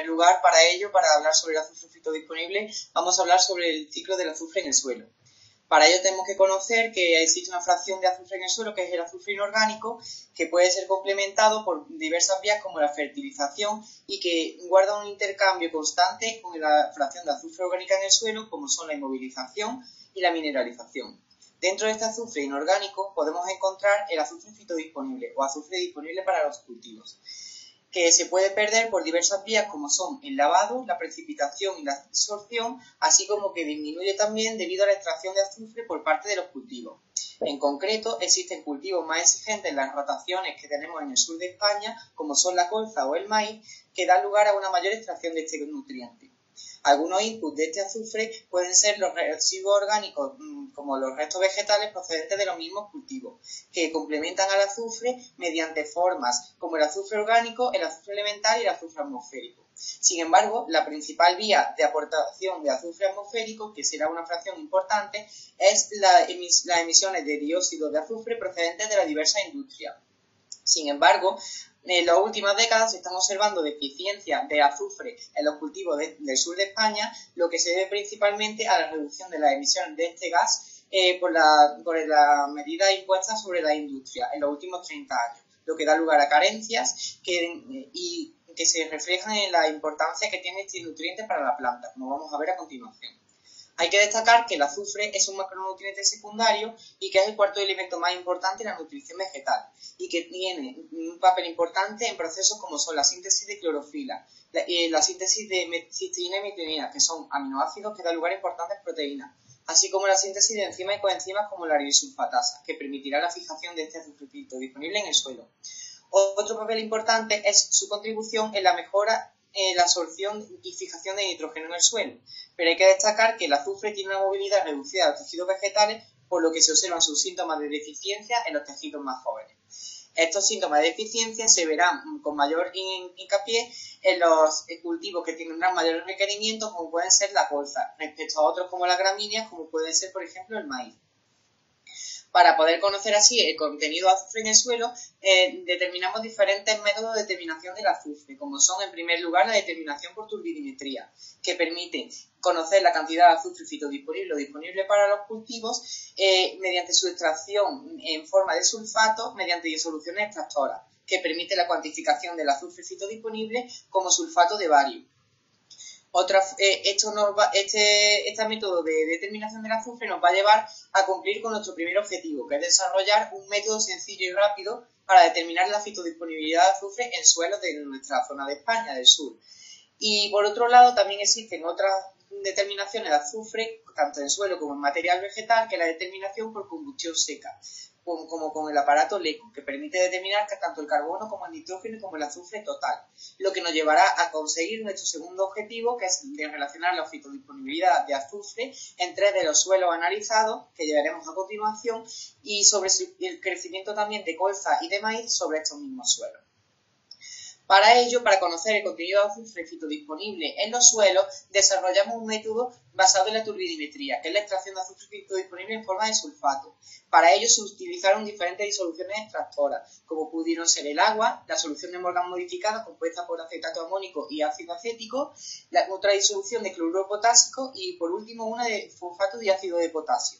primer lugar, para ello, para hablar sobre el azufre fitodisponible, vamos a hablar sobre el ciclo del azufre en el suelo. Para ello tenemos que conocer que existe una fracción de azufre en el suelo, que es el azufre inorgánico, que puede ser complementado por diversas vías como la fertilización y que guarda un intercambio constante con la fracción de azufre orgánica en el suelo, como son la inmovilización y la mineralización. Dentro de este azufre inorgánico podemos encontrar el azufre fitodisponible o azufre disponible para los cultivos, que se puede perder por diversas vías como son el lavado, la precipitación y la absorción, así como que disminuye también debido a la extracción de azufre por parte de los cultivos. En concreto, existen cultivos más exigentes en las rotaciones que tenemos en el sur de España, como son la colza o el maíz, que dan lugar a una mayor extracción de este nutriente. Algunos inputs de este azufre pueden ser los residuos orgánicos, como los restos vegetales procedentes de los mismos cultivos, que complementan al azufre mediante formas como el azufre orgánico, el azufre elemental y el azufre atmosférico. Sin embargo, la principal vía de aportación de azufre atmosférico, que será una fracción importante, es las emisiones de dióxido de azufre procedentes de las diversas industrias. Sin embargo, en las últimas décadas se están observando deficiencias de azufre en los cultivos del sur de España, lo que se debe principalmente a la reducción de las emisiones de este gas por la medida impuesta sobre la industria en los últimos 30 años, lo que da lugar a carencias y que se reflejan en la importancia que tiene este nutriente para la planta, como vamos a ver a continuación. Hay que destacar que el azufre es un macronutriente secundario y que es el cuarto elemento más importante en la nutrición vegetal y que tiene un papel importante en procesos como son la síntesis de clorofila, la síntesis de cisteína y metionina, que son aminoácidos que dan lugar a importantes proteínas, así como la síntesis de enzimas y coenzimas como la disulfatasa, que permitirá la fijación de este azufre disponible en el suelo. Otro papel importante es su contribución en la mejora la absorción y fijación de nitrógeno en el suelo, pero hay que destacar que el azufre tiene una movilidad reducida de los tejidos vegetales, por lo que se observan sus síntomas de deficiencia en los tejidos más jóvenes. Estos síntomas de deficiencia se verán con mayor hincapié en los cultivos que tienen un mayor requerimiento, como pueden ser la colza, respecto a otros como las gramíneas, como pueden ser, por ejemplo, el maíz. Para poder conocer así el contenido de azufre en el suelo, determinamos diferentes métodos de determinación del azufre, como son, en primer lugar, la determinación por turbidimetría, que permite conocer la cantidad de azufre fitodisponible o disponible para los cultivos mediante su extracción en forma de sulfato mediante disoluciones extractoras, que permite la cuantificación del azufre fitodisponible como sulfato de bario. Este método de determinación del azufre nos va a llevar a cumplir con nuestro primer objetivo, que es desarrollar un método sencillo y rápido para determinar la fitodisponibilidad de azufre en suelos de nuestra zona de España, del sur. Y por otro lado, también existen otras determinaciones de azufre, tanto en suelo como en material vegetal, que es la determinación por combustión seca, como con el aparato LECO, que permite determinar que tanto el carbono como el nitrógeno como el azufre total, lo que nos llevará a conseguir nuestro segundo objetivo, que es de relacionar la fitodisponibilidad de azufre en 3 de los suelos analizados, que llevaremos a continuación, y sobre el crecimiento también de colza y de maíz sobre estos mismos suelos. Para ello, para conocer el contenido de azufre fitodisponible en los suelos, desarrollamos un método basado en la turbidimetría, que es la extracción de azufre fitodisponible en forma de sulfato. Para ello se utilizaron diferentes disoluciones extractoras, como pudieron ser el agua, la solución de Morgan modificada compuesta por acetato amónico y ácido acético, otra disolución de cloruro potásico y, por último, una de fosfato de ácido de potasio.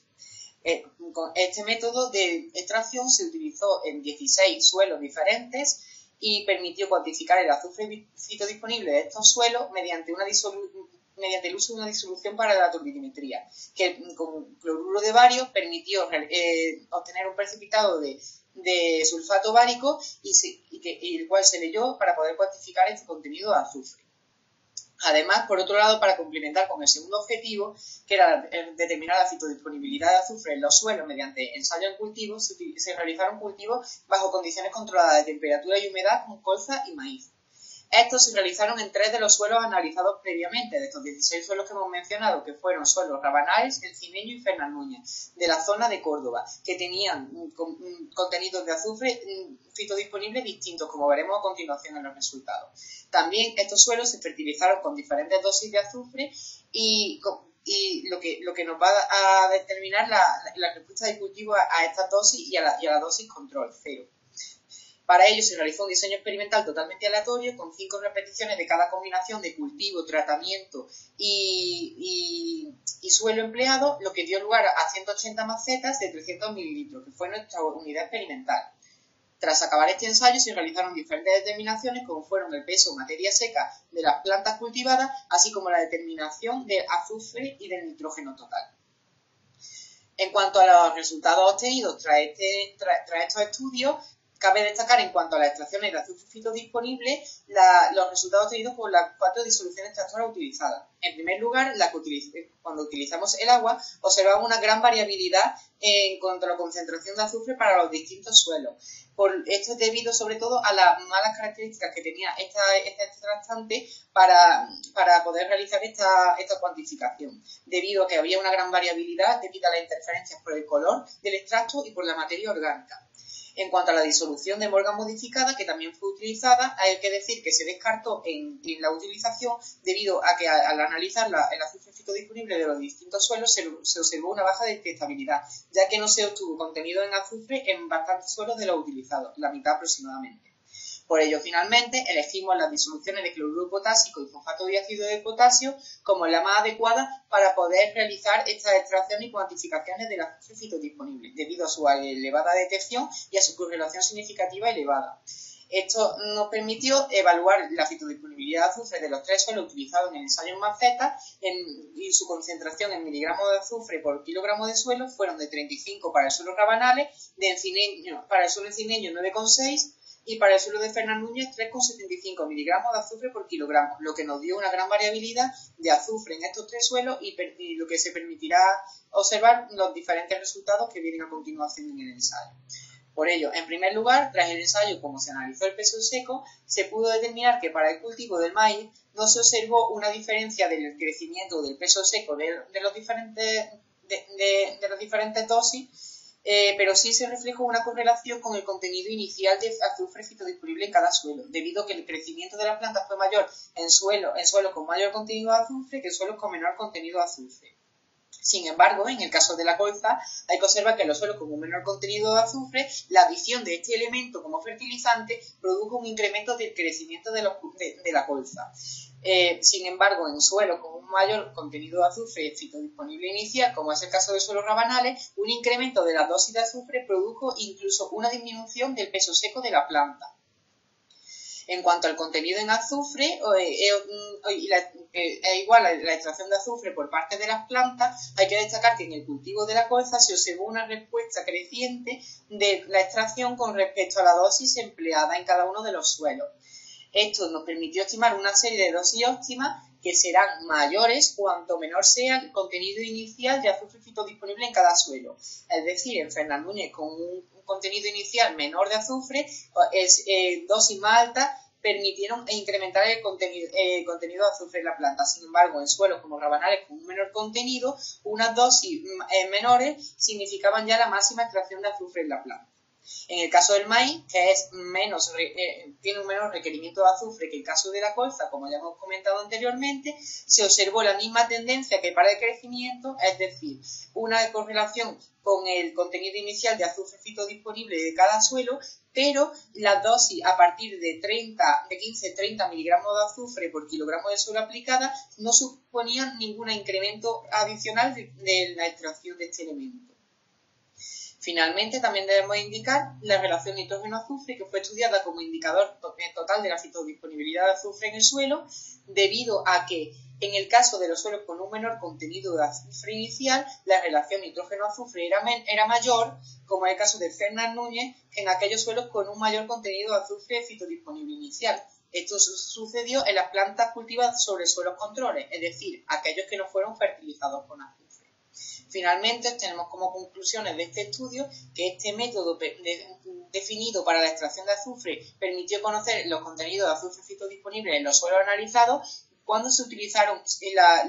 Con este método de extracción se utilizó en 16 suelos diferentes y permitió cuantificar el azufre fitodisponible de estos suelos mediante el uso de una disolución para la turbidimetría, que con cloruro de bario permitió obtener un precipitado de sulfato bárico y el cual se leyó para poder cuantificar este contenido de azufre. Además, por otro lado, para complementar con el segundo objetivo, que era determinar la fitodisponibilidad de azufre en los suelos mediante ensayo en cultivos, se realizaron cultivos bajo condiciones controladas de temperatura y humedad con colza y maíz. Estos se realizaron en 3 de los suelos analizados previamente, de estos 16 suelos que hemos mencionado, que fueron suelos Rabanales, Encimeño y Fernán Núñez, de la zona de Córdoba, que tenían contenidos de azufre fitodisponibles distintos, como veremos a continuación en los resultados. También estos suelos se fertilizaron con diferentes dosis de azufre y lo que nos va a determinar la respuesta del cultivo a estas dosis y a la dosis control, cero. Para ello se realizó un diseño experimental totalmente aleatorio con 5 repeticiones de cada combinación de cultivo, tratamiento y suelo empleado, lo que dio lugar a 180 macetas de 300 mililitros, que fue nuestra unidad experimental. Tras acabar este ensayo se realizaron diferentes determinaciones como fueron el peso o materia seca de las plantas cultivadas, así como la determinación del azufre y del nitrógeno total. En cuanto a los resultados obtenidos tras estos estudios, cabe destacar en cuanto a las extracciones de azufre fito disponible los resultados obtenidos por las 4 disoluciones extractoras utilizadas. En primer lugar, cuando utilizamos el agua, observamos una gran variabilidad en cuanto a la concentración de azufre para los distintos suelos. Esto es debido sobre todo a las malas características que tenía este extractante para poder realizar esta cuantificación, debido a que había una gran variabilidad debido a las interferencias por el color del extracto y por la materia orgánica. En cuanto a la disolución de Morgan modificada, que también fue utilizada, hay que decir que se descartó en la utilización debido a que al analizar el azufre fito disponible de los distintos suelos se observó una baja detectabilidad, ya que no se obtuvo contenido en azufre en bastantes suelos de los utilizados, la mitad aproximadamente. Por ello, finalmente, elegimos las disoluciones de cloruro potásico y fosfato diácido de potasio como la más adecuada para poder realizar estas extracciones y cuantificaciones del azufre fito disponible, debido a su elevada detección y a su correlación significativa elevada. Esto nos permitió evaluar la fitodisponibilidad de azufre de los 3 suelos utilizados en el ensayo en macetas y su concentración en miligramos de azufre por kilogramo de suelo fueron de 35 para el suelo Rabanales, para el suelo encineño 9,6 y para el suelo de Fernán Núñez 3,75 miligramos de azufre por kilogramo, lo que nos dio una gran variabilidad de azufre en estos 3 suelos y lo que se permitirá observar los diferentes resultados que vienen a continuación en el ensayo. Por ello, en primer lugar, tras el ensayo, como se analizó el peso seco, se pudo determinar que para el cultivo del maíz no se observó una diferencia del crecimiento del peso seco de las diferentes dosis, pero sí se reflejó una correlación con el contenido inicial de azufre fitodisponible en cada suelo, debido a que el crecimiento de las plantas fue mayor en suelos con mayor contenido de azufre que en suelos con menor contenido de azufre. Sin embargo, en el caso de la colza, hay que observar que en los suelos con un menor contenido de azufre, la adición de este elemento como fertilizante produjo un incremento del crecimiento de la colza. Sin embargo, en suelos con un mayor contenido de azufre fitodisponible inicial, como es el caso de suelos rabanales, un incremento de la dosis de azufre produjo incluso una disminución del peso seco de la planta. En cuanto al contenido en azufre, igual a la extracción de azufre por parte de las plantas, hay que destacar que en el cultivo de la colza se observó una respuesta creciente de la extracción con respecto a la dosis empleada en cada uno de los suelos. Esto nos permitió estimar una serie de dosis óptimas que serán mayores cuanto menor sea el contenido inicial de azufre fitodisponible en cada suelo. Es decir, en Fernán Núñez con un contenido inicial menor de azufre, dosis más altas permitieron incrementar el contenido de azufre en la planta. Sin embargo, en suelos como Rabanales con un menor contenido, unas dosis menores significaban ya la máxima extracción de azufre en la planta. En el caso del maíz, que tiene un menor requerimiento de azufre que el caso de la colza, como ya hemos comentado anteriormente, se observó la misma tendencia que para el crecimiento, es decir, una correlación con el contenido inicial de azufre fitodisponible de cada suelo, pero la dosis a partir de 15-30 miligramos de azufre por kilogramo de suelo aplicada no suponían ningún incremento adicional de la extracción de este elemento. Finalmente, también debemos indicar la relación nitrógeno-azufre, que fue estudiada como indicador total de la fitodisponibilidad de azufre en el suelo, debido a que en el caso de los suelos con un menor contenido de azufre inicial, la relación nitrógeno-azufre era mayor, como es el caso de Fernán Núñez, que en aquellos suelos con un mayor contenido de azufre fitodisponible inicial. Esto sucedió en las plantas cultivadas sobre suelos controles, es decir, aquellos que no fueron fertilizados con azufre. Finalmente, tenemos como conclusiones de este estudio que este método definido para la extracción de azufre permitió conocer los contenidos de azufre fitodisponibles en los suelos analizados, cuando se utilizaron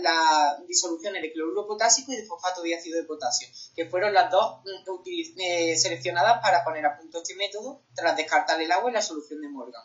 las disoluciones de cloruro potásico y de fosfato de ácido de potasio, que fueron las dos seleccionadas para poner a punto este método tras descartar el agua y la solución de Morgan.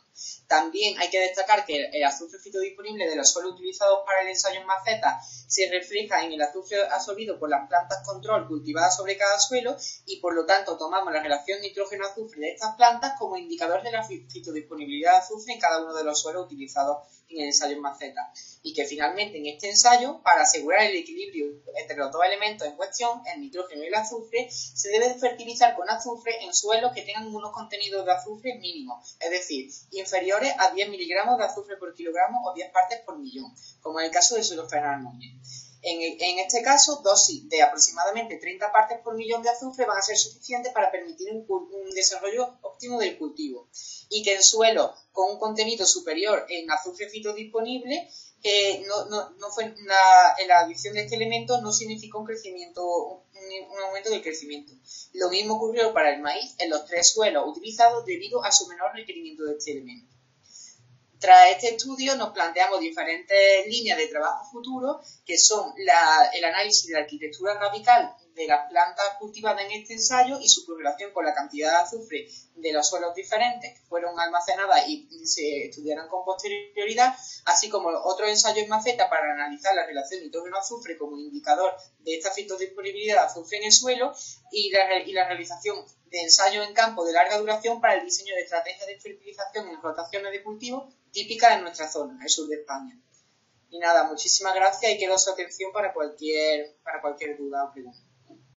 También hay que destacar que el azufre fitodisponible de los suelos utilizados para el ensayo en maceta se refleja en el azufre absorbido por las plantas control cultivadas sobre cada suelo y por lo tanto tomamos la relación nitrógeno-azufre de estas plantas como indicador de la fitodisponibilidad de azufre en cada uno de los suelos utilizados en el ensayo en maceta. Y que finalmente en este ensayo, para asegurar el equilibrio entre los dos elementos en cuestión, el nitrógeno y el azufre, se debe fertilizar con azufre en suelos que tengan unos contenidos de azufre mínimos, es decir, inferiores a 10 miligramos de azufre por kilogramo o 10 partes por millón, como en el caso del suelo Fernández Núñez. En este caso, dosis de aproximadamente 30 partes por millón de azufre van a ser suficientes para permitir un desarrollo óptimo del cultivo. Y que en suelos con un contenido superior en azufre fitodisponible, la adición de este elemento no significó un aumento del crecimiento. Lo mismo ocurrió para el maíz en los 3 suelos utilizados debido a su menor requerimiento de este elemento. Tras este estudio nos planteamos diferentes líneas de trabajo futuro, que son el análisis de la arquitectura radical de las plantas cultivadas en este ensayo y su correlación con la cantidad de azufre de los suelos diferentes que fueron almacenadas y se estudiaron con posterioridad, así como otros ensayos en maceta para analizar la relación nitrógeno-azufre como indicador de esta fitodisponibilidad de azufre en el suelo y la realización de ensayos en campo de larga duración para el diseño de estrategias de fertilización en rotaciones de cultivo típicas en nuestra zona, el sur de España. Y nada, muchísimas gracias y quedo a su atención para cualquier duda o pregunta.